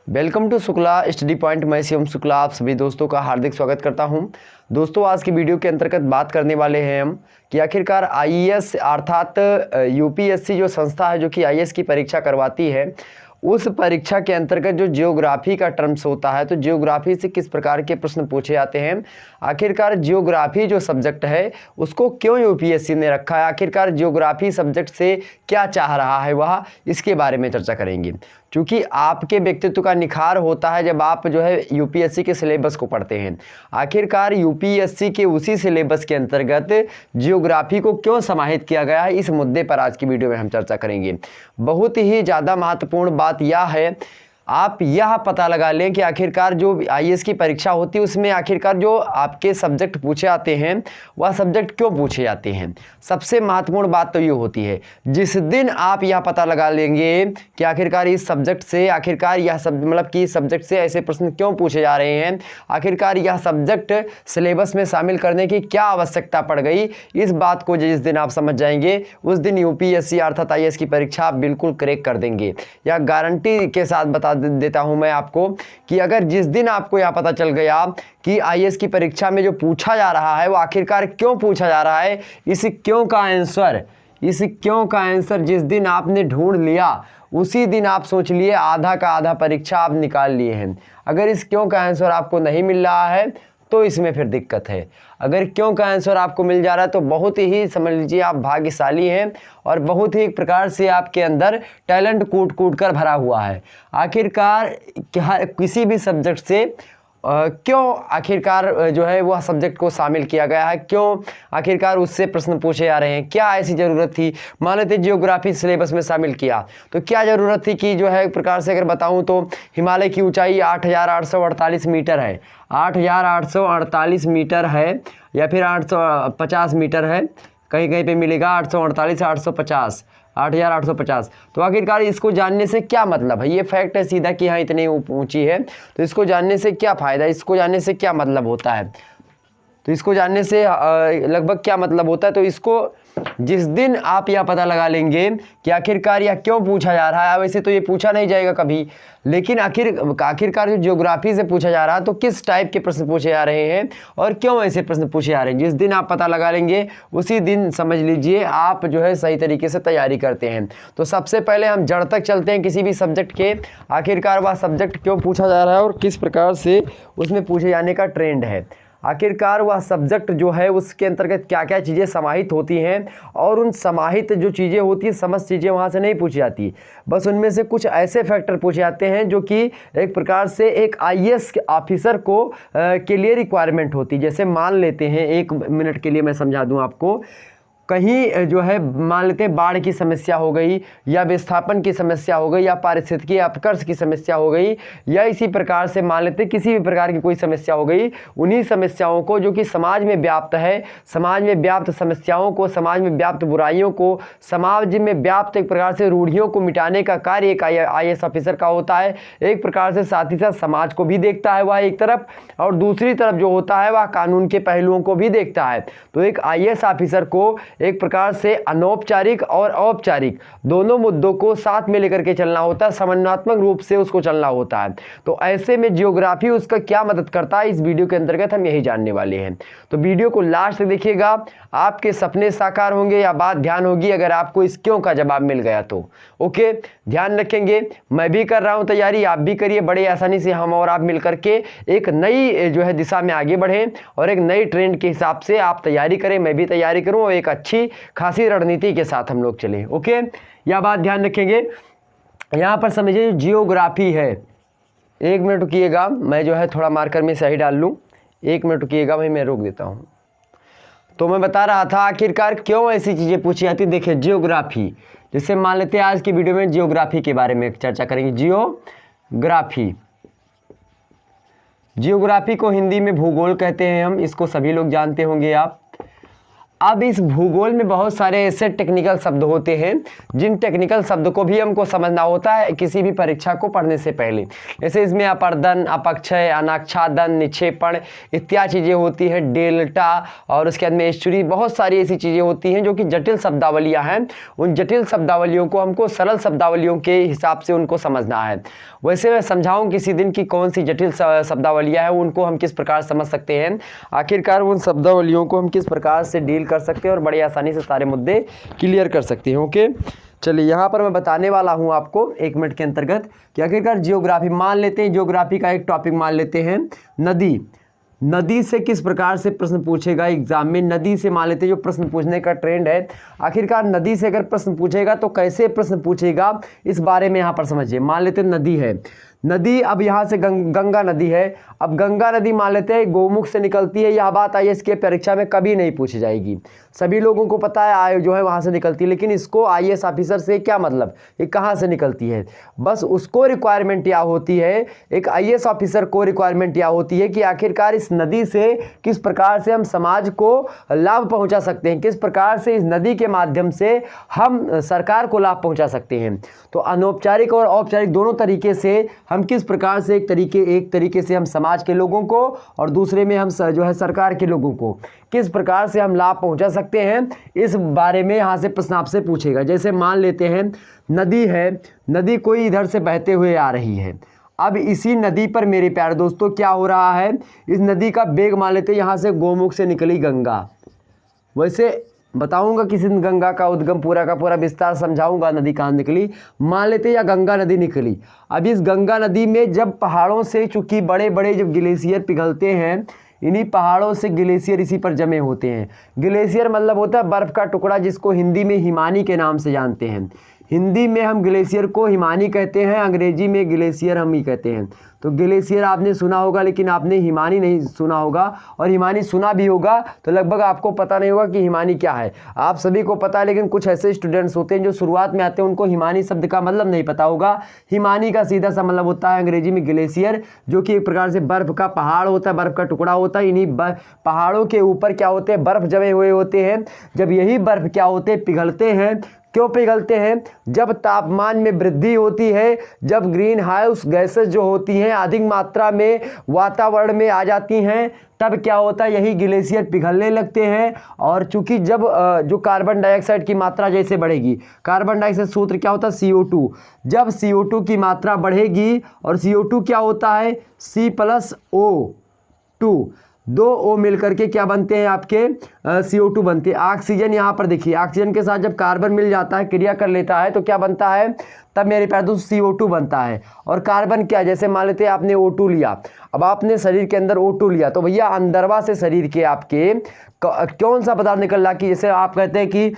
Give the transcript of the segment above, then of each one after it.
Welcome to Shukla study point. मैं शिवम शुक्ला आप सभी दोस्तों का हार्दिक स्वागत करता हूं। दोस्तों, आज की वीडियो के अंतर्गत बात करने वाले हैं हम कि आखिरकार आईएएस अर्थात यूपीएससी जो संस्था है जो कि आईएएस की परीक्षा करवाती है, उस परीक्षा के अंतर्गत जो जियोग्राफी का टर्म्स होता है, तो जियोग्राफी से किस प्रकार के प्रश्न पूछे जाते हैं, आखिरकार जियोग्राफी जो सब्जेक्ट है उसको क्यों यूपीएससी ने रखा है, आखिरकार जियोग्राफी सब्जेक्ट से क्या चाह रहा है वह, इसके बारे में चर्चा करेंगे। क्योंकि आपके व्यक्तित्व का निखार होता है जब आप जो है यूपीएससी के सिलेबस को पढ़ते हैं। आखिरकार यूपीएससी के उसी सिलेबस के अंतर्गत जियोग्राफी को क्यों समाहित किया गया है, इस मुद्दे पर आज की वीडियो में हम चर्चा करेंगे। बहुत ही ज़्यादा महत्वपूर्ण बात यह है, आप यह पता लगा लें कि आखिरकार जो आईएएस की परीक्षा होती है उसमें आखिरकार जो आपके सब्जेक्ट पूछे जाते हैं वह सब्जेक्ट क्यों पूछे जाते हैं। सबसे महत्वपूर्ण बात तो ये होती है, जिस दिन आप यह पता लगा लेंगे कि आखिरकार इस सब्जेक्ट से आखिरकार यह मतलब कि सब्जेक्ट से ऐसे प्रश्न क्यों पूछे जा रहे हैं, आखिरकार यह सब्जेक्ट सिलेबस में शामिल करने की क्या आवश्यकता पड़ गई, इस बात को जिस दिन आप समझ जाएंगे उस दिन यूपीएससी अर्थात आईएएस की परीक्षा आप बिल्कुल क्रैक कर देंगे। यह गारंटी के साथ बता देता हूं मैं आपको कि अगर जिस दिन आपको यह पता चल गया कि आईएएस की परीक्षा में जो पूछा जा रहा है वो आखिरकार क्यों पूछा जा रहा है, इस क्यों का आंसर जिस दिन आपने ढूंढ लिया उसी दिन आप सोच लिए आधा का आधा परीक्षा आप निकाल लिए हैं। अगर इस क्यों का आंसर आपको नहीं मिल रहा है तो इसमें फिर दिक्कत है। अगर क्यों का आंसर आपको मिल जा रहा है तो बहुत ही समझ लीजिए आप भाग्यशाली हैं और बहुत ही एक प्रकार से आपके अंदर टैलेंट कूट कर भरा हुआ है। आखिरकार किसी भी सब्जेक्ट से क्यों आखिरकार जो है वह सब्जेक्ट को शामिल किया गया है, क्यों आखिरकार उससे प्रश्न पूछे जा रहे हैं, क्या ऐसी ज़रूरत थी। मान लेते जियोग्राफी सिलेबस में शामिल किया तो क्या ज़रूरत थी कि जो है एक प्रकार से अगर बताऊं तो हिमालय की ऊंचाई 8,848 मीटर है, 8,848 मीटर है या फिर 850 मीटर है, कहीं कहीं पे मिलेगा 848 850 8,850। तो आखिरकार इसको जानने से क्या मतलब है, ये फैक्ट है सीधा कि हाँ इतनी ऊंची है, तो इसको जानने से क्या फ़ायदा, इसको जानने से क्या मतलब होता है, तो इसको जानने से लगभग क्या मतलब होता है। तो इसको जिस दिन आप यह पता लगा लेंगे कि आखिरकार यह क्यों पूछा जा रहा है, वैसे तो ये पूछा नहीं जाएगा कभी, लेकिन आखिरकार जो ज्योग्राफी से पूछा जा रहा है तो किस टाइप के प्रश्न पूछे जा रहे हैं और क्यों ऐसे प्रश्न पूछे जा रहे हैं, जिस दिन आप पता लगा लेंगे उसी दिन समझ लीजिए आप जो है सही तरीके से तैयारी करते हैं। तो सबसे पहले हम जड़ तक चलते हैं किसी भी सब्जेक्ट के, आखिरकार वह सब्जेक्ट क्यों पूछा जा रहा है और किस प्रकार से उसमें पूछे जाने का ट्रेंड है। आखिरकार वह सब्जेक्ट जो है उसके अंतर्गत क्या क्या चीज़ें समाहित होती हैं और उन समाहित जो चीज़ें होती हैं समस्त चीज़ें वहाँ से नहीं पूछी जाती, बस उनमें से कुछ ऐसे फैक्टर पूछे जाते हैं जो कि एक प्रकार से एक आईएएस ऑफिसर को के लिए रिक्वायरमेंट होती है। जैसे मान लेते हैं, एक मिनट के लिए मैं समझा दूँ आपको, कहीं जो है मान लेते हैं बाढ़ की समस्या हो गई या विस्थापन की समस्या हो गई या पारिस्थितिकी अपकर्ष की समस्या हो गई या इसी प्रकार से मान लेते हैं किसी भी प्रकार की कोई समस्या हो गई, उन्हीं समस्याओं को जो कि समाज में व्याप्त है, समाज में व्याप्त समस्याओं को, समाज में व्याप्त बुराइयों को, समाज में व्याप्त एक प्रकार से रूढ़ियों को मिटाने का कार्य एक आईएएस ऑफिसर का होता है। एक प्रकार से साथ ही साथ समाज को भी देखता है वह एक तरफ, और दूसरी तरफ जो होता है वह कानून के पहलुओं को भी देखता है। तो एक आईएएस ऑफिसर को एक प्रकार से अनौपचारिक और औपचारिक दोनों मुद्दों को साथ में लेकर के चलना होता है, समन्वयात्मक रूप से उसको चलना होता है। तो ऐसे में जियोग्राफी उसका क्या मदद करता है, इस वीडियो के अंतर्गत हम यही जानने वाले हैं। तो वीडियो को लास्ट तक देखिएगा, आपके सपने साकार होंगे या बात ध्यान होगी अगर आपको इस क्यों का जवाब मिल गया तो। ओके, ध्यान रखेंगे, मैं भी कर रहा हूं तैयारी, आप भी करिए, बड़े आसानी से हम और आप मिलकर के एक नई जो है दिशा में आगे बढ़ें और एक नई ट्रेंड के हिसाब से आप तैयारी करें, मैं भी तैयारी करूं और एक अच्छी खासी रणनीति के साथ हम लोग चलें। ओके, यह बात ध्यान रखेंगे। यहां पर समझिए जियोग्राफी है, एक मिनट रुकिएगा, मैं जो है थोड़ा मार्कर में सही डाल लूं, एक मिनट रुकिएगा भाई, मैं रोक देता हूं। तो मैं बता रहा था आखिरकार क्यों ऐसी चीजें पूछी जाती। देखिए जियोग्राफी, जैसे मान लेते हैं आज की वीडियो में जियोग्राफी के बारे में चर्चा करेंगे। जियोग्राफी को हिंदी में भूगोल कहते हैं हम, इसको सभी लोग जानते होंगे आप। अब इस भूगोल में बहुत सारे ऐसे टेक्निकल शब्द होते हैं जिन टेक्निकल शब्द को भी हमको समझना होता है किसी भी परीक्षा को पढ़ने से पहले। जैसे इसमें अपर्दन, अपक्षय, अनाच्छादन, निक्षेपण इत्यादि चीज़ें होती हैं, डेल्टा और उसके बाद में एस्चुरी, बहुत सारी ऐसी चीज़ें होती हैं जो कि जटिल शब्दावलियाँ हैं। उन जटिल शब्दावलियों को हमको सरल शब्दावलियों के हिसाब से उनको समझना है। वैसे मैं समझाऊँ किसी दिन कि कौन सी जटिल शब्दावलियाँ हैं, उनको हम किस प्रकार समझ सकते हैं, आखिरकार उन शब्दावलियों को हम किस प्रकार से डील कर सकते हैं और बड़ी आसानी से सारे मुद्दे क्लियर कर सकते हैं। ओके, चलिए यहाँ पर मैं बताने वाला हूँ आपको 1 मिनट के अंतर्गत कि आखिरकार जियोग्राफी मान लेते हैं, जियोग्राफी का एक टॉपिक मान लेते हैं नदी। नदी से किस प्रकार से प्रश्न पूछेगा एग्जाम में, नदी से मान लेते हैं जो प्रश्न पूछने का ट्रेंड है, आखिरकार नदी से अगर प्रश्न पूछेगा तो कैसे प्रश्न पूछेगा इस बारे में यहाँ पर समझिए। मान लेते हैं नदी है, नदी अब यहाँ से गंगा नदी है। अब गंगा नदी मान लेते हैं गोमुख से निकलती है। यह बात आईएएस की परीक्षा में कभी नहीं पूछी जाएगी, सभी लोगों को पता है जो है वहाँ से निकलती है, लेकिन इसको आईएएस ऑफिसर से क्या मतलब, ये कहाँ से निकलती है, बस उसको रिक्वायरमेंट यह होती है, एक आईएएस ऑफिसर को रिक्वायरमेंट यह होती है कि आखिरकार इस नदी से किस प्रकार से हम समाज को लाभ पहुँचा सकते हैं, किस प्रकार से इस नदी के माध्यम से हम सरकार को लाभ पहुँचा सकते हैं। तो अनौपचारिक और औपचारिक दोनों तरीके से हम किस प्रकार से एक तरीके से हम समाज के लोगों को और दूसरे में हम जो है सरकार के लोगों को किस प्रकार से हम लाभ पहुंचा सकते हैं, इस बारे में यहाँ से प्रश्न आपसे पूछेगा। जैसे मान लेते हैं नदी है, नदी कोई इधर से बहते हुए आ रही है। अब इसी नदी पर मेरे प्यारे दोस्तों क्या हो रहा है, इस नदी का वेग मान लेते हैं यहाँ से गोमुख से निकली गंगा। वैसे बताऊंगा किसी दिन गंगा का उद्गम पूरा का पूरा विस्तार समझाऊंगा, नदी कहाँ निकली। मान लेते हैं या गंगा नदी निकली। अब इस गंगा नदी में जब पहाड़ों से चूंकि बड़े बड़े जब ग्लेशियर पिघलते हैं, इन्हीं पहाड़ों से ग्लेशियर इसी पर जमे होते हैं। ग्लेशियर मतलब होता है बर्फ़ का टुकड़ा, जिसको हिंदी में हिमानी के नाम से जानते हैं। हिंदी में हम ग्लेशियर को हिमानी कहते हैं, अंग्रेजी में ग्लेशियर हम ही कहते हैं। तो ग्लेशियर आपने सुना होगा लेकिन आपने हिमानी नहीं सुना होगा, और हिमानी सुना भी होगा तो लगभग आपको पता नहीं होगा कि हिमानी क्या है। आप सभी को पता है, लेकिन कुछ ऐसे स्टूडेंट्स होते हैं जो शुरुआत में आते हैं, उनको हिमानी शब्द का मतलब नहीं पता होगा। हिमानी का सीधा सा मतलब होता है अंग्रेजी में ग्लेशियर, जो कि एक प्रकार से बर्फ़ का पहाड़ होता है, बर्फ़ का टुकड़ा होता है। इन्हीं पहाड़ों के ऊपर क्या होते हैं, बर्फ़ जमे हुए होते हैं। जब यही बर्फ़ क्या होते हैं, पिघलते हैं। क्यों पिघलते हैं, जब तापमान में वृद्धि होती है, जब ग्रीन हाउस गैसेस जो होती हैं अधिक मात्रा में वातावरण में आ जाती हैं, तब क्या होता है, यही ग्लेशियर पिघलने लगते हैं। और चूंकि जब जो कार्बन डाइऑक्साइड की मात्रा जैसे बढ़ेगी, कार्बन डाइऑक्साइड सूत्र क्या होता है CO2, जब CO2 की मात्रा बढ़ेगी, और CO2 क्या होता है C+O2, 2 O मिल करके क्या बनते हैं आपके CO2 बनते हैं। ऑक्सीजन यहाँ पर देखिए, ऑक्सीजन के साथ जब कार्बन मिल जाता है, क्रिया कर लेता है, तो क्या बनता है, तब मेरे प्यारे दोस्त CO2 बनता है। और कार्बन क्या, जैसे मान लेते हैं आपने O2 लिया, अब आपने शरीर के अंदर O2 लिया, तो भैया अंदरवा से शरीर के आपके कौन सा पदार्थ निकल रहा, कि जैसे आप कहते हैं कि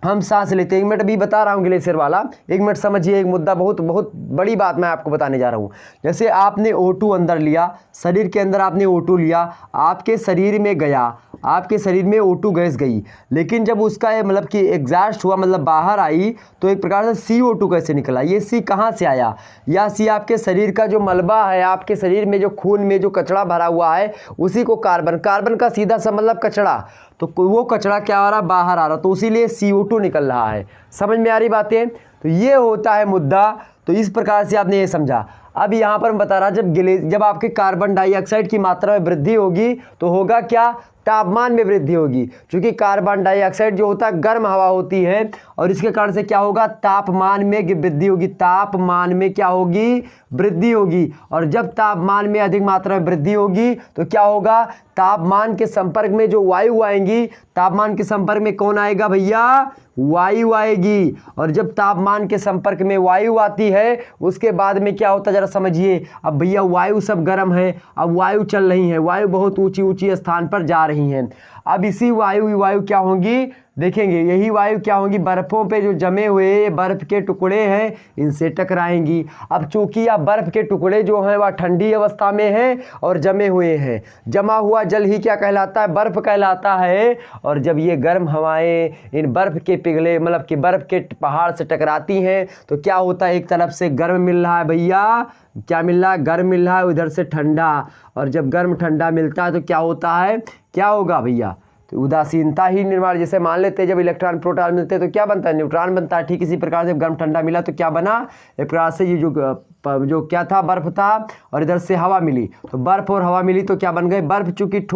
हम सांस लेते हैं। 1 मिनट भी बता रहा हूँ ग्लेशियर वाला, 1 मिनट समझिए, एक मुद्दा बहुत बहुत बड़ी बात मैं आपको बताने जा रहा हूँ। जैसे आपने O2 अंदर लिया, शरीर के अंदर आपने O2 लिया, आपके शरीर में गया, आपके शरीर में O2 गैस गई, लेकिन जब उसका मतलब कि एग्जॉस्ट हुआ, मतलब बाहर आई, तो एक प्रकार से CO2 कैसे निकला। ये C कहाँ से आया, या C आपके शरीर का जो मलबा है, आपके शरीर में जो खून में जो कचरा भरा हुआ है, उसी को कार्बन का सीधा सा मतलब कचरा, तो वो कचरा क्या आ रहा, बाहर आ रहा, तो इसीलिए CO2 निकल रहा है। समझ में आ रही बातें, तो ये होता है मुद्दा। तो इस प्रकार से आपने ये समझा। अब यहाँ पर मैं बता रहा, जब आपके कार्बन डाइऑक्साइड की मात्रा में वृद्धि होगी तो होगा क्या, तापमान में वृद्धि होगी। क्योंकि कार्बन डाइऑक्साइड जो होता है गर्म हवा होती है, और इसके कारण से क्या होगा, तापमान में वृद्धि होगी। तापमान में क्या होगी, वृद्धि होगी। और जब तापमान में अधिक मात्रा में वृद्धि होगी तो क्या होगा, तापमान के संपर्क में जो वायु आएंगी, तापमान के संपर्क में कौन आएगा भैया, वायु आएगी। और जब तापमान के संपर्क में वायु आती है, उसके बाद में क्या होता है जरा समझिए। अब भैया वायु सब गर्म है, अब वायु चल रही है, वायु बहुत ऊंची ऊंची स्थान पर जा रही हैं। अब इसी वायु क्या होंगी, देखेंगे यही वायु क्या होंगी, बर्फ़ों पे जो जमे हुए बर्फ़ के टुकड़े हैं, इनसे टकराएंगी। अब चूंकि यह बर्फ़ के टुकड़े जो हैं वह ठंडी अवस्था में हैं और जमे हुए हैं, जमा हुआ जल ही क्या कहलाता है, बर्फ़ कहलाता है। और जब ये गर्म हवाएं इन बर्फ़ के पिघले मतलब कि बर्फ़ के पहाड़ से टकराती हैं, तो क्या होता है, एक तरफ से गर्म मिल रहा है भैया, क्या मिल रहा है, गर्म मिल रहा है, उधर से ठंडा। और जब गर्म ठंडा मिलता है तो क्या होता है, क्या होगा भैया, तो उदासीनता ही निर्माण, जैसे मान लेते हैं जब इलेक्ट्रॉन प्रोटॉन मिलते हैं तो क्या बनता है, न्यूट्रॉन बनता है। ठीक इसी प्रकार से गर्म ठंडा मिला तो क्या बना, एक प्रकार से ये जो क्या था, बर्फ था, और इधर से हवा मिली, तो बर्फ और हवा मिली तो क्या बन गए, बर्फ। चूंकि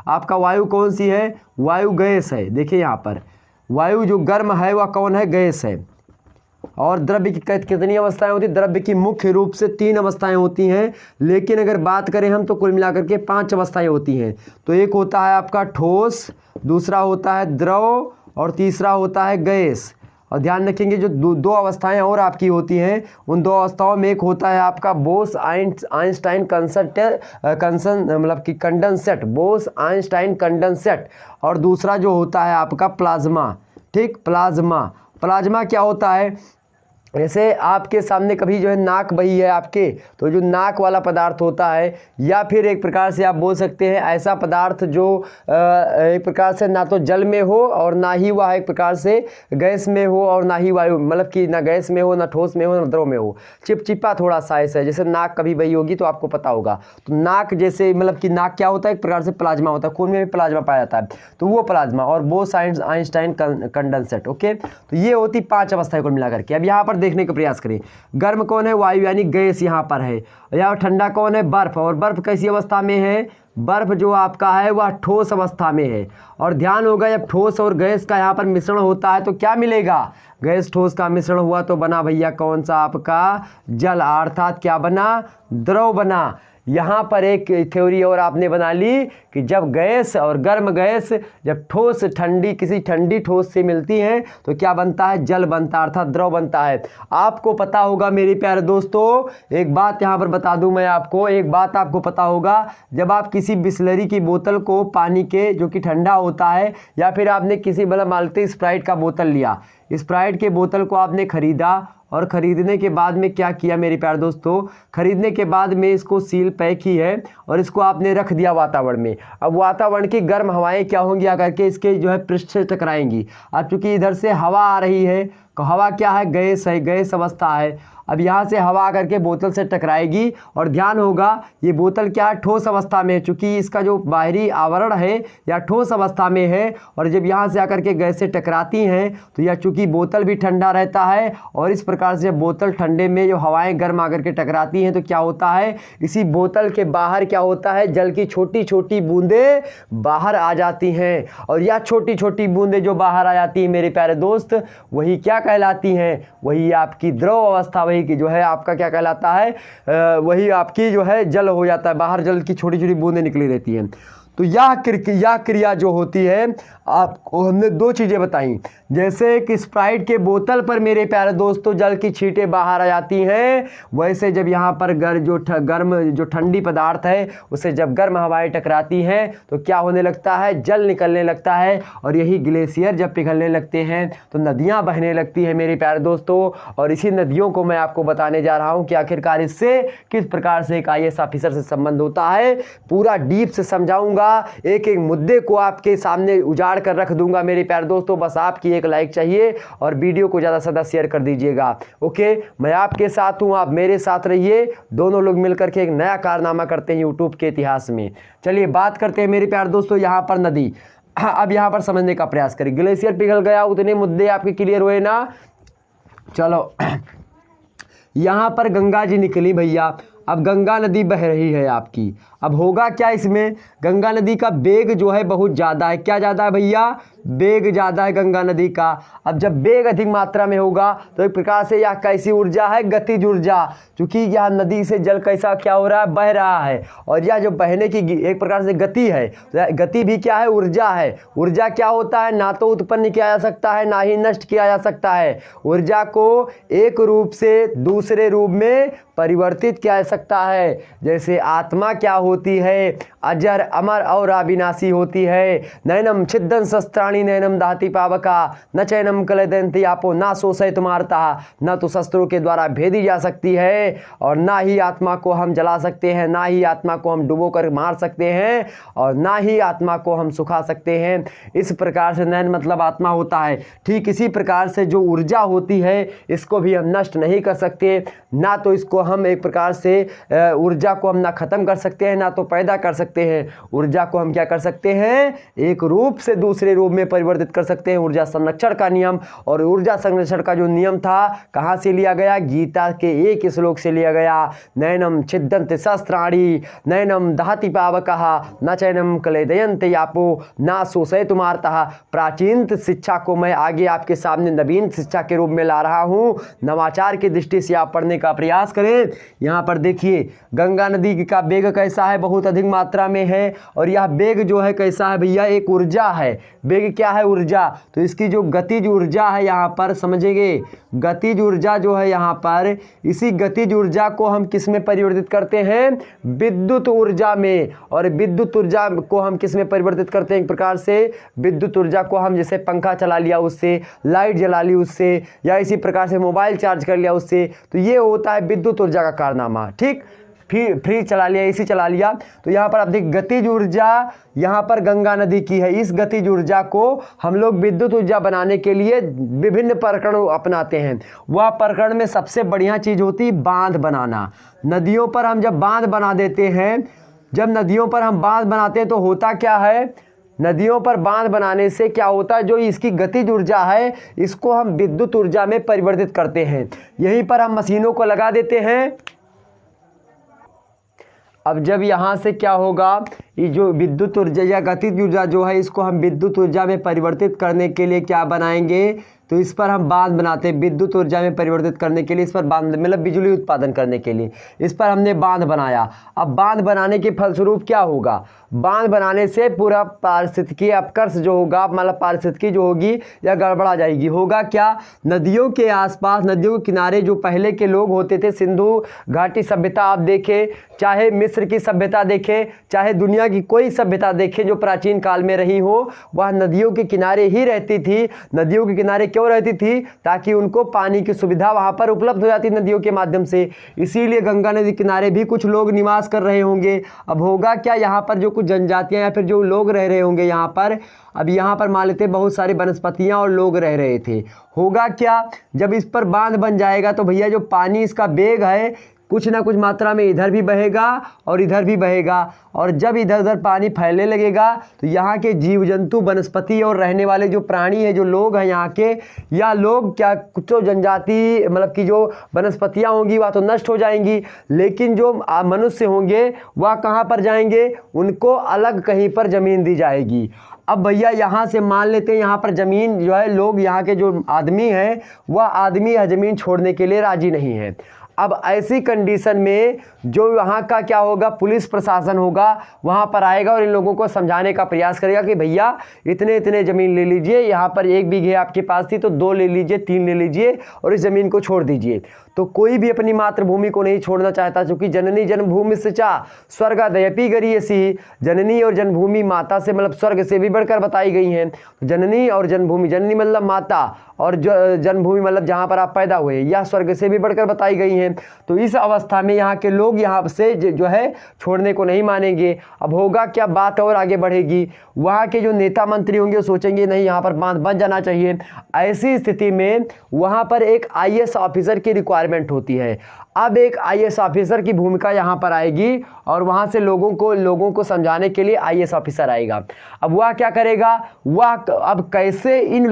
आपका वायु कौन सी है, वायु गैस है। देखिए यहाँ पर वायु जो गर्म है वह कौन है, गैस है। और द्रव्य की कितनी अवस्थाएं होती हैं, द्रव्य की मुख्य रूप से 3 अवस्थाएं होती हैं, लेकिन अगर बात करें हम तो कुल मिलाकर के 5 अवस्थाएं होती हैं। तो एक होता है आपका ठोस, दूसरा होता है द्रव, और तीसरा होता है गैस। और ध्यान रखेंगे जो दो अवस्थाएं और आपकी होती हैं, उन 2 अवस्थाओं में एक होता है आपका बोस आइंस्टाइन मतलब कि कंडेंसेट, बोस आइंस्टाइन कंडेंसेट, और दूसरा जो होता है आपका प्लाज्मा। ठीक, प्लाज्मा क्या होता है, जैसे आपके सामने कभी जो है नाक बही है आपके, तो जो नाक वाला पदार्थ होता है, या फिर एक प्रकार से आप बोल सकते हैं ऐसा पदार्थ जो एक प्रकार से ना तो जल में हो और ना ही वह एक प्रकार से गैस में हो और ना ही वायु, मतलब कि ना गैस में हो, ना ठोस में हो, ना द्रव में हो, चिपचिपा थोड़ा सा ऐसा है। जैसे नाक कभी बही होगी तो आपको पता होगा, तो नाक जैसे मतलब कि नाक क्या होता है, एक प्रकार से प्लाज्मा होता है, खून में भी प्लाज्मा पाया जाता है, तो वो प्लाज्मा। और बोस आइंस्टाइन कंडेंसेट। ओके, तो ये होती 5 अवस्थाएं कुल मिलाकर के। अब यहाँ पर देखने का प्रयास करें, गर्म कौन है, वायु यानी गैस यहाँ पर है, या ठंडा कौन है, बर्फ। और बर्फ कैसी अवस्था में है, बर्फ जो आपका है वह ठोस अवस्था में है। और ध्यान होगा जब ठोस और गैस का यहाँ पर मिश्रण होता है तो क्या मिलेगा, गैस ठोस का मिश्रण हुआ तो बना भैया कौन सा आपका, जल, अर्थात क्या बना, द्रव बना। यहाँ पर एक थ्योरी और आपने बना ली कि जब गैस और गर्म गैस जब ठोस ठंडी किसी ठंडी ठोस से मिलती है तो क्या बनता है, जल बनता है, अर्थात द्रव बनता है। आपको पता होगा मेरे प्यारे दोस्तों, एक बात यहाँ पर बता दूं मैं आपको, एक बात आपको पता होगा, जब आप किसी बिस्लरी की बोतल को पानी के जो कि ठंडा होता है, या फिर आपने किसी मतलब मालती स्प्राइट का बोतल लिया, स्प्राइट के बोतल को आपने खरीदा, और ख़रीदने के बाद में क्या किया मेरे प्यारे दोस्तों, खरीदने के बाद में इसको सील पैक ही है और इसको आपने रख दिया वातावरण में। अब वातावरण की गर्म हवाएं क्या होंगी, आकर के इसके जो है पृष्ठ से टकराएंगी। अब चूंकि इधर से हवा आ रही है, तो हवा क्या है, गैस है, गैस अवस्था है। अब यहाँ से हवा आकर के बोतल से टकराएगी, और ध्यान होगा ये बोतल क्या है, ठोस अवस्था में है, चूँकि इसका जो बाहरी आवरण है या ठोस अवस्था में है। और जब यहाँ से आकर के गैस से टकराती हैं तो यह चूँकि बोतल भी ठंडा रहता है, और इस प्रकार से बोतल ठंडे में जो हवाएं गर्म आकर के टकराती हैं तो क्या होता है, इसी बोतल के बाहर क्या होता है, जल की छोटी छोटी बूंदें बाहर आ जाती हैं। और यह छोटी छोटी बूंदें जो बाहर आ जाती हैं मेरे प्यारे दोस्त, वही क्या कहलाती हैं, वही आपकी द्रव अवस्था, वही की जो है आपका क्या कहलाता है, वही आपकी जो है जल हो जाता है, बाहर जल की छोटी छोटी बूंदें निकली रहती हैं। तो यह क्रिया जो होती है, आपको हमने 2 चीज़ें बताई, जैसे कि स्प्राइट के बोतल पर मेरे प्यारे दोस्तों जल की छींटें बाहर आ जाती हैं, वैसे जब यहाँ पर गर्म जो ठंडी पदार्थ है उसे जब गर्म हवाएं टकराती हैं तो क्या होने लगता है, जल निकलने लगता है। और यही ग्लेशियर जब पिघलने लगते हैं तो नदियाँ बहने लगती हैं मेरे प्यारे दोस्तों। और इसी नदियों को मैं आपको बताने जा रहा हूँ कि आखिरकार इससे किस प्रकार से एक IAS ऑफिसर से संबंध होता है, पूरा डीप से समझाऊंगा, एक एक मुद्दे को आपके सामने उजाड़ कर रख दूंगा मेरे प्यारे दोस्तों। बस आपकी एक लाइक चाहिए और वीडियो को ज़्यादा से ज़्यादा शेयर कर दीजिएगा। ओके, मैं आपके साथ हूँ, आप मेरे साथ रहिए, दोनों लोग मिलकर के एक नया कारनामा करते हैं यूट्यूब के इतिहास में। चलिए बात करते हैं मेरे प्यारे दोस्तों, यहाँ पर नदी। अब यहाँ पर समझने का प्रयास करें, ग्लेशियर पिघल गया, उतने मुद्दे आपके क्लियर हुए ना। चलो यहाँ पर गंगा जी निकली भैया, अब गंगा नदी बह रही है आपकी। अब होगा क्या, इसमें गंगा नदी का वेग जो है बहुत ज़्यादा है। क्या ज़्यादा है भैया, वेग ज़्यादा है गंगा नदी का। अब जब वेग अधिक मात्रा में होगा तो एक प्रकार से यह कैसी ऊर्जा है, गतिज ऊर्जा, क्योंकि यह नदी से जल कैसा क्या हो रहा है, बह रहा है। और यह जो बहने की एक प्रकार से गति है, तो गति भी क्या है, ऊर्जा है। ऊर्जा क्या होता है, ना तो उत्पन्न किया जा सकता है ना ही नष्ट किया जा सकता है। ऊर्जा को एक रूप से दूसरे रूप में परिवर्तित किया जा सकता है। जैसे आत्मा क्या होती है, अजर अमर और अविनाशी होती है। नैनम छिदन शस्त्राणि सहस्त्राणि नैनम दहति पावका न चैनम क्लेदयन्ति आपो ना शोषयितुमर्हतः। न तो शस्त्रों के द्वारा भेदी जा सकती है और ना ही आत्मा को हम जला सकते हैं, ना ही आत्मा को हम डुबो कर मार सकते हैं और ना ही आत्मा को हम सुखा सकते हैं। इस प्रकार से नैन मतलब आत्मा होता है। ठीक इसी प्रकार से जो ऊर्जा होती है इसको भी हम नष्ट नहीं कर सकते, ना तो इसको हम एक प्रकार से ऊर्जा को हम ना ख़त्म कर सकते हैं ना तो पैदा कर सकते हैं। ऊर्जा को हम क्या कर सकते हैं, एक रूप से दूसरे रूप में परिवर्तित कर सकते हैं। ऊर्जा संरक्षण का नियम, और ऊर्जा संरक्षण का जो नियम था कहाँ से लिया गया, गीता के एक श्लोक से लिया गया। नैनम छिद्यन्ति शस्त्राणि नैनम दहति पावकः न चैनम क्लेदयन्ति आपो न शोषयितुमर्हतः। प्राचीन शिक्षा को मैं आगे आपके सामने नवीन शिक्षा के रूप में ला रहा हूँ। नवाचार की दृष्टि से आप पढ़ने का प्रयास करें। यहाँ पर देखिए गंगा नदी का वेग कैसा है, बहुत अधिक मात्रा में है। और यह वेग जो है कैसा है भैया, एक ऊर्जा है। वेग क्या है, ऊर्जा। तो इसकी जो गतिज ऊर्जा है यहाँ पर समझेंगे, गतिज ऊर्जा जो है यहाँ पर, इसी गतिज ऊर्जा को हम किस में परिवर्तित करते हैं, विद्युत ऊर्जा में। और विद्युत ऊर्जा को हम किस में परिवर्तित करते हैं, एक प्रकार से विद्युत ऊर्जा को हम जैसे पंखा चला लिया उससे, लाइट जला ली उससे, या इसी प्रकार से मोबाइल चार्ज कर लिया उससे, तो ये होता है विद्युत ऊर्जा का कारनामा। ठीक, फ्रिज चला लिया, एसी चला लिया। तो यहाँ पर आप देखिए गतिज ऊर्जा यहाँ पर गंगा नदी की है। इस गतिज ऊर्जा को हम लोग विद्युत ऊर्जा बनाने के लिए विभिन्न प्रकरण अपनाते हैं। वह प्रकरण में सबसे बढ़िया चीज़ होती है बांध बनाना। नदियों पर हम जब बांध बना देते हैं, जब नदियों पर हम बांध बनाते हैं तो होता क्या है, नदियों पर बांध बनाने से क्या होता है, जो इसकी गतिज ऊर्जा है इसको हम विद्युत ऊर्जा में परिवर्तित करते हैं। यहीं पर हम मशीनों को लगा देते हैं। अब जब यहाँ से क्या होगा, ये जो विद्युत ऊर्जा या गतिज ऊर्जा जो है इसको हम विद्युत ऊर्जा में परिवर्तित करने के लिए क्या बनाएंगे, तो इस पर हम बांध बनाते हैं। विद्युत ऊर्जा में परिवर्तित करने के लिए इस पर बांध, मतलब बिजली उत्पादन करने के लिए इस पर हमने बांध बनाया। अब बांध बनाने के फलस्वरूप क्या होगा, बांध बनाने से पूरा पारिस्थितिकी अपकर्ष जो होगा, मतलब पारिस्थितिकी जो होगी या गड़बड़ा जाएगी। होगा क्या, नदियों के आसपास, नदियों के किनारे जो पहले के लोग होते थे, सिंधु घाटी सभ्यता आप देखें, चाहे मिस्र की सभ्यता देखें, चाहे दुनिया की कोई सभ्यता देखें जो प्राचीन काल में रही हो, वह नदियों के किनारे ही रहती थी। नदियों के किनारे क्यों रहती थी, ताकि उनको पानी की सुविधा वहाँ पर उपलब्ध हो जाती नदियों के माध्यम से। इसीलिए गंगा नदी किनारे भी कुछ लोग निवास कर रहे होंगे। अब होगा क्या, यहाँ पर जो कुछ जनजातियाँ या फिर जो लोग रह रहे होंगे यहाँ पर, अब यहाँ पर मान लेते बहुत सारी वनस्पतियाँ और लोग रह रहे थे। होगा क्या, जब इस पर बांध बन जाएगा तो भैया जो पानी इसका वेग है कुछ ना कुछ मात्रा में इधर भी बहेगा और इधर भी बहेगा। और जब इधर उधर पानी फैलने लगेगा तो यहाँ के जीव जंतु, वनस्पति और रहने वाले जो प्राणी हैं, जो लोग हैं यहाँ के, या लोग क्या, कुछ तो जनजाति मतलब कि जो वनस्पतियाँ होंगी वह तो नष्ट हो जाएंगी, लेकिन जो मनुष्य होंगे वह कहाँ पर जाएंगे, उनको अलग कहीं पर ज़मीन दी जाएगी। अब भैया यहाँ से मान लेते हैं यहाँ पर ज़मीन जो है, लोग यहाँ के जो आदमी हैं वह आदमी यह ज़मीन छोड़ने के लिए राज़ी नहीं है। अब ऐसी कंडीशन में जो वहाँ का क्या होगा, पुलिस प्रशासन होगा, वहाँ पर आएगा और इन लोगों को समझाने का प्रयास करेगा कि भैया इतने इतने ज़मीन ले लीजिए, यहाँ पर 1 बीघे आपके पास थी तो 2 ले लीजिए, 3 ले लीजिए और इस ज़मीन को छोड़ दीजिए। तो कोई भी अपनी मातृभूमि को नहीं छोड़ना चाहता, क्योंकि जननी जन्मभूमि से चा स्वर्गादयपि गरीयसी। जननी और जन्मभूमि माता से मतलब स्वर्ग से भी बढ़कर बताई गई हैं। जननी और जन्मभूमि, जननी मतलब माता और जन्मभूमि मतलब जहाँ पर आप पैदा हुए, यह स्वर्ग से भी बढ़कर बताई गई हैं। तो इस अवस्था में यहाँ के लोग यहाँ से जो है छोड़ने को नहीं मानेंगे। अब होगा क्या, बात और आगे बढ़ेगी। वहाँ के जो नेता मंत्री होंगे वो सोचेंगे नहीं यहाँ पर बांध बन जाना चाहिए। ऐसी स्थिति में वहाँ पर एक IAS ऑफिसर की रिक्वायरमेंट होती है। अब एक IAS ऑफिसर की भूमिका यहाँ पर आएगी और वहाँ से लोगों को समझाने के लिए IAS ऑफिसर आएगा। अब वह क्या करेगा, अब कैसे इन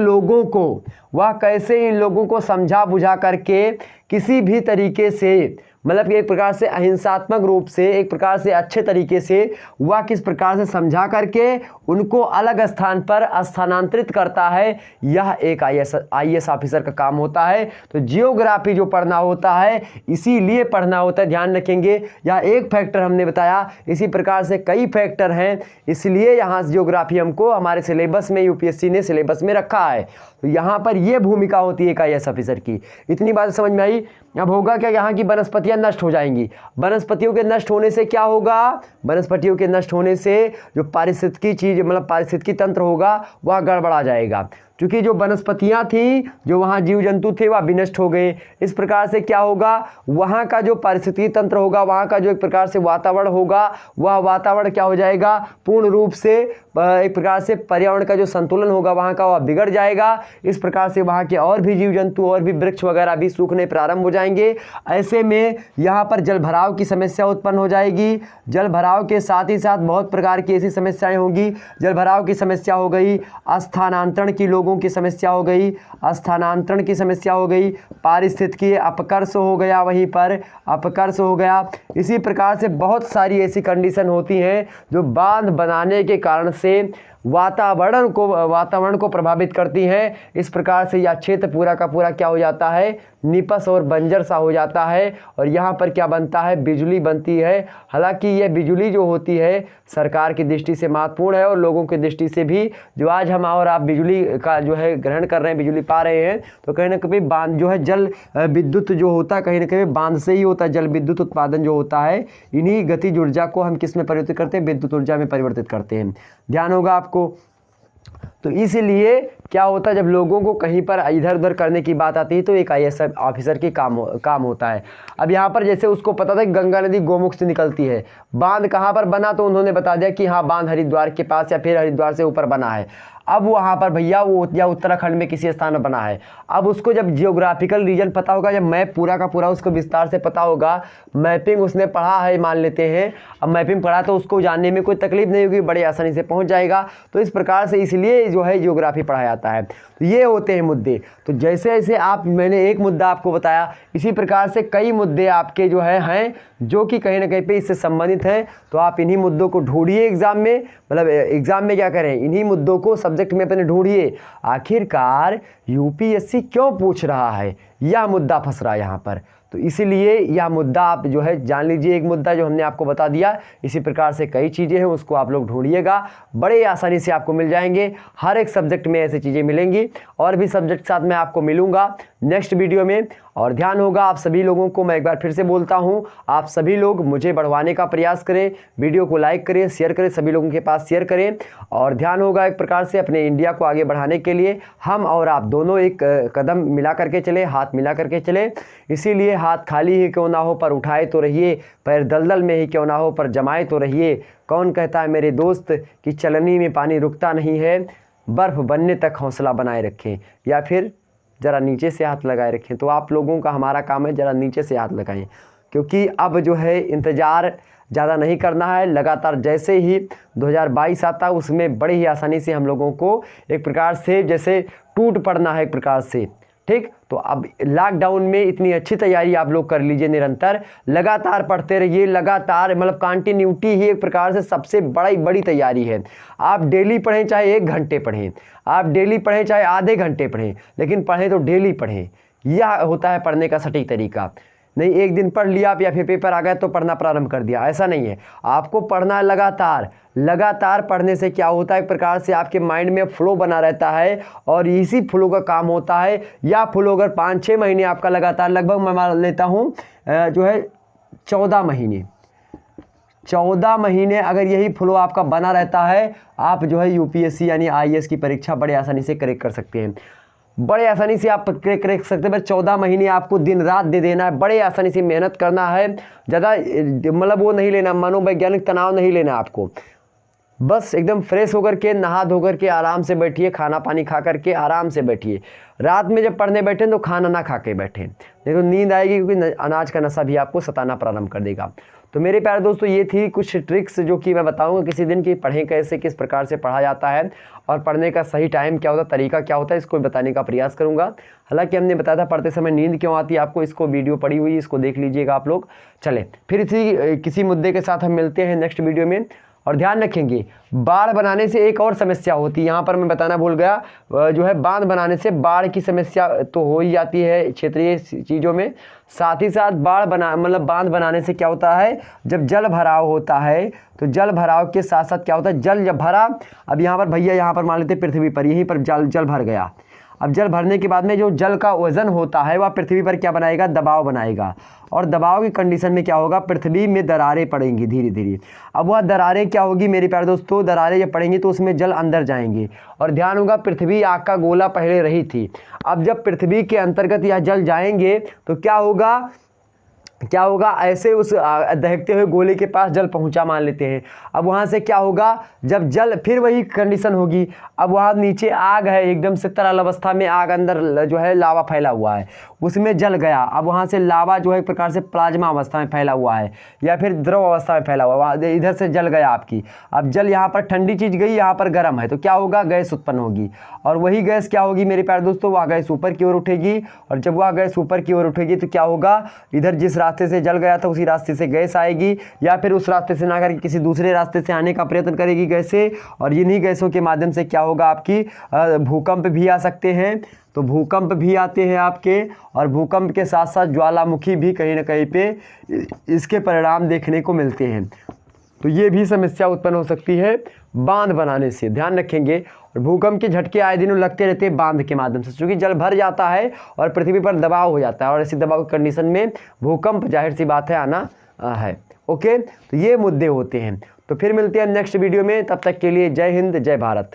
लोगों को समझा बुझा करके किसी भी तरीके से, मतलब कि एक प्रकार से अहिंसात्मक रूप से, एक प्रकार से अच्छे तरीके से वह किस प्रकार से समझा करके उनको अलग स्थान पर स्थानांतरित करता है, यह एक IAS ऑफिसर का काम होता है। तो जियोग्राफी जो पढ़ना होता है इसीलिए पढ़ना होता है, ध्यान रखेंगे। यह एक फैक्टर हमने बताया, इसी प्रकार से कई फैक्टर हैं, इसलिए यहाँ जियोग्राफी हमको हमारे सिलेबस में, UPSC ने सिलेबस में रखा है। तो यहाँ पर यह भूमिका होती है एक IAS ऑफिसर की। इतनी बात समझ में आई। अब होगा क्या, यहाँ की वनस्पतियाँ नष्ट हो जाएंगी। वनस्पतियों के नष्ट होने से क्या होगा, वनस्पतियों के नष्ट होने से जो पारिस्थितिकी चीज़ मतलब पारिस्थितिकी तंत्र होगा वह गड़बड़ा जाएगा, क्योंकि जो वनस्पतियाँ थी, जो वहाँ जीव जंतु थे, वह विनष्ट हो गए। इस प्रकार से क्या होगा, वहाँ का जो पारिस्थितिकी तंत्र होगा, वहाँ का जो एक प्रकार से वातावरण होगा, वह वातावरण क्या हो जाएगा, पूर्ण रूप से एक प्रकार से पर्यावरण का जो संतुलन होगा वहाँ का वह बिगड़ जाएगा। इस प्रकार से वहाँ के और भी जीव जंतु और भी वृक्ष वगैरह भी सूखने प्रारंभ हो जाएंगे। ऐसे में यहाँ पर जल भराव की समस्या उत्पन्न हो जाएगी। जल भराव के साथ ही साथ बहुत प्रकार की ऐसी समस्याएं होंगी। जल भराव की समस्या हो गई, स्थानांतरण की लोगों की समस्या हो गई, स्थानांतरण की समस्या हो गई, पारिस्थितिकी अपकर्ष हो गया, वहीं पर अपकर्ष हो गया। इसी प्रकार से बहुत सारी ऐसी कंडीशन होती हैं जो बांध बनाने के कारण से वातावरण को प्रभावित करती हैं। इस प्रकार से यह क्षेत्र पूरा का पूरा क्या हो जाता है, निपस और बंजर सा हो जाता है। और यहाँ पर क्या बनता है, बिजली बनती है। हालांकि यह बिजली जो होती है सरकार की दृष्टि से महत्वपूर्ण है और लोगों की दृष्टि से भी। जो आज हम और आप बिजली का जो है ग्रहण कर रहे हैं, बिजली पा रहे हैं, तो कहीं ना कहीं बांध जो है जल विद्युत जो होता है कहीं ना कहीं बांध से ही होता है। जल विद्युत उत्पादन जो होता है, इन्हीं गतिज ऊर्जा को हम किस में परिवर्तित करते हैं, विद्युत ऊर्जा में परिवर्तित करते हैं। ध्यान होगा आपको। तो इसीलिए क्या होता है, जब लोगों को कहीं पर इधर उधर करने की बात आती है तो एक IAS ऑफिसर की काम होता है। अब यहाँ पर जैसे उसको पता था कि गंगा नदी गोमुख से निकलती है, बांध कहाँ पर बना, तो उन्होंने बता दिया कि हाँ बांध हरिद्वार के पास या फिर हरिद्वार से ऊपर बना है। अब वहाँ पर भैया वो या उत्तराखंड में किसी स्थान में बना है। अब उसको जब जियोग्राफिकल रीजन पता होगा, जब मैप पूरा का पूरा उसको विस्तार से पता होगा, मैपिंग उसने पढ़ा है मान लेते हैं, अब मैपिंग पढ़ा तो उसको जानने में कोई तकलीफ नहीं होगी, बड़े आसानी से पहुँच जाएगा। तो इस प्रकार से इसलिए जो है जियोग्राफी पढ़ाया जाता है। तो ये होते हैं मुद्दे। तो जैसे जैसे मैंने एक मुद्दा आपको बताया, इसी प्रकार से कई मुद्दे आपके जो हैं जो कि कहीं ना कहीं पे इससे संबंधित हैं। तो आप इन्हीं मुद्दों को ढूंढिए एग्जाम में, मतलब एग्जाम में क्या करें, इन्हीं मुद्दों को सब्जेक्ट में अपने ढूंढिए। आखिरकार UPSC क्यों पूछ रहा है, यह मुद्दा फंस रहा है यहाँ पर। तो इसीलिए यह मुद्दा आप जो है जान लीजिए। एक मुद्दा जो हमने आपको बता दिया, इसी प्रकार से कई चीज़ें हैं, उसको आप लोग ढूंढिएगा, बड़े आसानी से आपको मिल जाएंगे। हर एक सब्जेक्ट में ऐसी चीज़ें मिलेंगी, और भी सब्जेक्ट साथ में आपको मिलूंगा नेक्स्ट वीडियो में। और ध्यान होगा आप सभी लोगों को, मैं एक बार फिर से बोलता हूं, आप सभी लोग मुझे बढ़वाने का प्रयास करें, वीडियो को लाइक करें, शेयर करें, सभी लोगों के पास शेयर करें। और ध्यान होगा एक प्रकार से अपने इंडिया को आगे बढ़ाने के लिए हम और आप दोनों एक कदम मिला करके चले, हाथ मिला करके चले। इसीलिए हाथ खाली ही क्यों ना हो पर उठाए तो रहिए, पैर दलदल में ही क्यों ना हो पर जमाए तो रहिए। कौन कहता है मेरे दोस्त कि चलनी में पानी रुकता नहीं है, बर्फ़ बनने तक हौसला बनाए रखें, या फिर ज़रा नीचे से हाथ लगाए रखें। तो आप लोगों का हमारा काम है ज़रा नीचे से हाथ लगाएं, क्योंकि अब जो है इंतज़ार ज़्यादा नहीं करना है। लगातार जैसे ही 2022 आता है उसमें बड़ी ही आसानी से हम लोगों को एक प्रकार से जैसे टूट पड़ना है एक प्रकार से, ठीक। तो अब लॉकडाउन में इतनी अच्छी तैयारी आप लोग कर लीजिए, निरंतर लगातार पढ़ते रहिए, लगातार मतलब कंटिन्यूटी ही एक प्रकार से सबसे बड़ी तैयारी है। आप डेली पढ़ें, चाहे 1 घंटे पढ़ें, आप डेली पढ़ें चाहे आधे घंटे पढ़ें, लेकिन पढ़ें तो डेली पढ़ें। यह होता है पढ़ने का सटीक तरीका। नहीं एक दिन पढ़ लिया आप या फिर पेपर आ गया तो पढ़ना प्रारंभ कर दिया, ऐसा नहीं है। आपको पढ़ना है लगातार पढ़ने से क्या होता है, एक प्रकार से आपके माइंड में फ्लो बना रहता है, और इसी फ्लो का काम होता है। या फ्लो अगर 5-6 महीने आपका लगातार, लगभग मैं मान लेता हूँ जो है 14 महीने अगर यही फ्लो आपका बना रहता है, आप जो है UPSC यानी IAS की परीक्षा बड़े आसानी से क्रैक कर सकते हैं। बड़े आसानी से आप क्रैक सकते हैं। बस 14 महीने आपको दिन रात दे देना है, बड़े आसानी से मेहनत करना है, ज़्यादा मतलब वो नहीं लेना, मनोवैज्ञानिक तनाव नहीं लेना आपको। बस एकदम फ्रेश होकर के, नहा धोकर के आराम से बैठिए, खाना पानी खा करके आराम से बैठिए। रात में जब पढ़ने बैठें तो खाना ना खा के बैठें, नहीं तो नींद आएगी, क्योंकि अनाज का नशा भी आपको सताना प्रारंभ कर देगा। तो मेरे प्यारे दोस्तों, ये थी कुछ ट्रिक्स जो कि मैं बताऊंगा किसी दिन की पढ़ें कैसे, किस प्रकार से पढ़ा जाता है, और पढ़ने का सही टाइम क्या होता है, तरीका क्या होता है, इसको बताने का प्रयास करूंगा। हालांकि हमने बताया था पढ़ते समय नींद क्यों आती है आपको, इसको वीडियो पड़ी हुई, इसको देख लीजिएगा आप लोग। चले फिर इसी किसी मुद्दे के साथ हम मिलते हैं नेक्स्ट वीडियो में। और ध्यान रखेंगे, बाढ़ बनाने से एक और समस्या होती है, यहाँ पर मैं बताना भूल गया, जो है बांध बनाने से बाढ़ की समस्या तो हो ही जाती है क्षेत्रीय चीज़ों में। साथ ही साथ बांध बनाने से क्या होता है, जब जल भराव होता है तो जल भराव के साथ साथ क्या होता है, जल जब भरा, अब यहाँ पर भैया यहाँ पर मान लेते पृथ्वी पर, यहीं पर जल भर गया। अब जल भरने के बाद में जो जल का वजन होता है वह पृथ्वी पर क्या बनाएगा, दबाव बनाएगा। और दबाव की कंडीशन में क्या होगा, पृथ्वी में दरारें पड़ेंगी धीरे धीरे। अब वह दरारें क्या होगी मेरे प्यारे दोस्तों, दरारें जब पड़ेंगी तो उसमें जल अंदर जाएंगे। और ध्यान होगा पृथ्वी आग का गोला पहले रही थी, अब जब पृथ्वी के अंतर्गत यह जल जाएंगे तो क्या होगा, ऐसे उस दहकते हुए गोले के पास जल पहुंचा मान लेते हैं। अब वहां से क्या होगा, जब जल, फिर वही कंडीशन होगी। अब वहां नीचे आग है, एकदम से तरल अवस्था में आग, अंदर जो है लावा फैला हुआ है, उसमें जल गया। अब वहां से लावा जो है एक प्रकार से प्लाज्मा अवस्था में फैला हुआ है या फिर द्रव अवस्था में फैला हुआ है, इधर से जल गया आपकी। अब जल यहाँ पर ठंडी चीज़ गई, यहाँ पर गर्म है, तो क्या होगा, गैस उत्पन्न होगी। और वही गैस क्या होगी मेरे प्यारे दोस्तों, वह गैस ऊपर की ओर उठेगी। और जब वह गैस ऊपर की ओर उठेगी तो क्या होगा, इधर जिस रास्ते से जल गया था उसी रास्ते से गैस आएगी, या फिर उस रास्ते से ना करके किसी दूसरे रास्ते से आने का प्रयत्न करेगी गैसें। और इन्हीं गैसों के माध्यम से क्या होगा, आपकी भूकंप भी आ सकते हैं। तो भूकंप भी आते हैं आपके, और भूकंप के साथ साथ ज्वालामुखी भी कहीं ना कहीं पे इसके परिणाम देखने को मिलते हैं। तो ये भी समस्या उत्पन्न हो सकती है बांध बनाने से, ध्यान रखेंगे। और भूकंप के झटके आए दिन लगते रहते हैं बांध के माध्यम से, क्योंकि जल भर जाता है और पृथ्वी पर दबाव हो जाता है, और ऐसी दबाव की कंडीशन में भूकंप जाहिर सी बात है आना है। ओके, तो ये मुद्दे होते हैं। तो फिर मिलते हैं नेक्स्ट वीडियो में, तब तक के लिए जय हिंद, जय भारत।